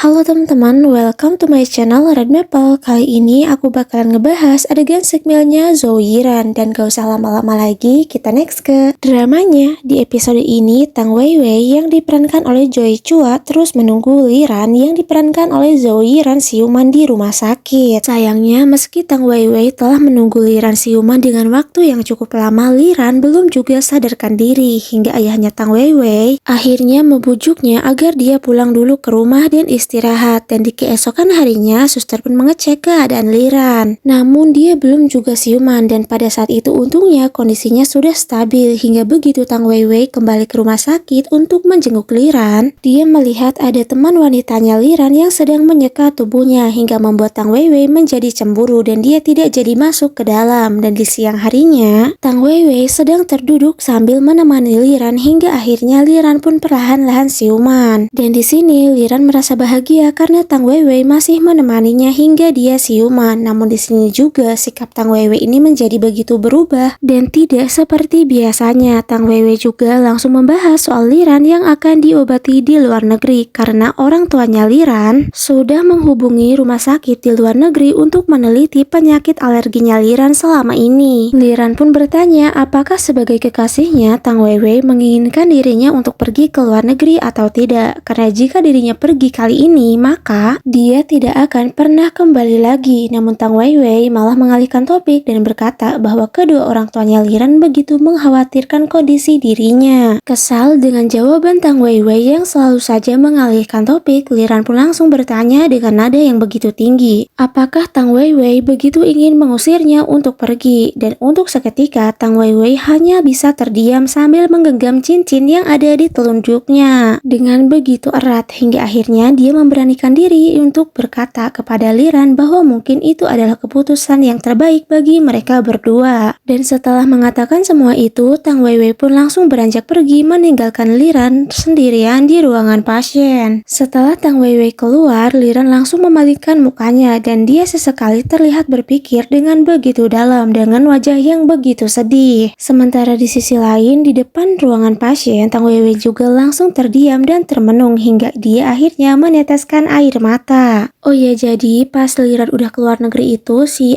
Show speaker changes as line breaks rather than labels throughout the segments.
Halo teman-teman, welcome to my channel Red Maple. Kali ini aku bakalan ngebahas adegan segmennya Zoe Yiran. Dan gak usah lama-lama lagi, kita next ke dramanya. Di episode ini, Tang Weiwei yang diperankan oleh Joy Chua terus menunggu Liran yang diperankan oleh Zoe Yiran siuman di rumah sakit. Sayangnya, meski Tang Weiwei telah menunggu Liran siuman dengan waktu yang cukup lama, Liran belum juga sadarkan diri hingga ayahnya Tang Weiwei akhirnya membujuknya agar dia pulang dulu ke rumah dan istirahat. Dan di keesokan harinya, suster pun mengecek keadaan Liran. Namun dia belum juga siuman dan pada saat itu untungnya kondisinya sudah stabil hingga begitu Tang Weiwei kembali ke rumah sakit untuk menjenguk Liran, dia melihat ada teman wanitanya Liran yang sedang menyeka tubuhnya hingga membuat Tang Weiwei menjadi cemburu dan dia tidak jadi masuk ke dalam. Dan di siang harinya, Tang Weiwei sedang terduduk sambil menemani Liran hingga akhirnya Liran pun perlahan-lahan siuman. Dan di sini Liran merasa bahagia karena Tang Weiwei masih menemaninya hingga dia siuman. Namun di sini juga sikap Tang Weiwei ini menjadi begitu berubah dan tidak seperti biasanya. Tang Weiwei juga langsung membahas soal Liran yang akan diobati di luar negeri karena orang tuanya Liran sudah menghubungi rumah sakit di luar negeri untuk meneliti penyakit alerginya Liran selama ini. Liran pun bertanya apakah sebagai kekasihnya Tang Weiwei menginginkan dirinya untuk pergi ke luar negeri atau tidak, karena jika dirinya pergi kali ini maka dia tidak akan pernah kembali lagi. Namun Tang Weiwei malah mengalihkan topik dan berkata bahwa kedua orang tuanya Liran begitu mengkhawatirkan kondisi dirinya. Kesal dengan jawaban Tang Weiwei yang selalu saja mengalihkan topik, Liran pun langsung bertanya dengan nada yang begitu tinggi, apakah Tang Weiwei begitu ingin mengusirnya untuk pergi? Dan untuk seketika Tang Weiwei hanya bisa terdiam sambil menggenggam cincin yang ada di telunjuknya dengan begitu erat hingga akhirnya dia memberanikan diri untuk berkata kepada Liran bahwa mungkin itu adalah keputusan yang terbaik bagi mereka berdua. Dan setelah mengatakan semua itu, Tang Weiwei pun langsung beranjak pergi meninggalkan Liran sendirian di ruangan pasien. Setelah Tang Weiwei keluar, Liran langsung memalingkan mukanya dan dia sesekali terlihat berpikir dengan begitu dalam dengan wajah yang begitu sedih. Sementara di sisi lain, di depan ruangan pasien, Tang Weiwei juga langsung terdiam dan termenung hingga dia akhirnya meneteskan air mata. Oh ya, jadi pas Liran udah keluar negeri itu si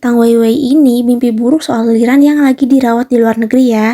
Tang Weiwei ini mimpi buruk soal Liran yang lagi dirawat di luar negeri ya.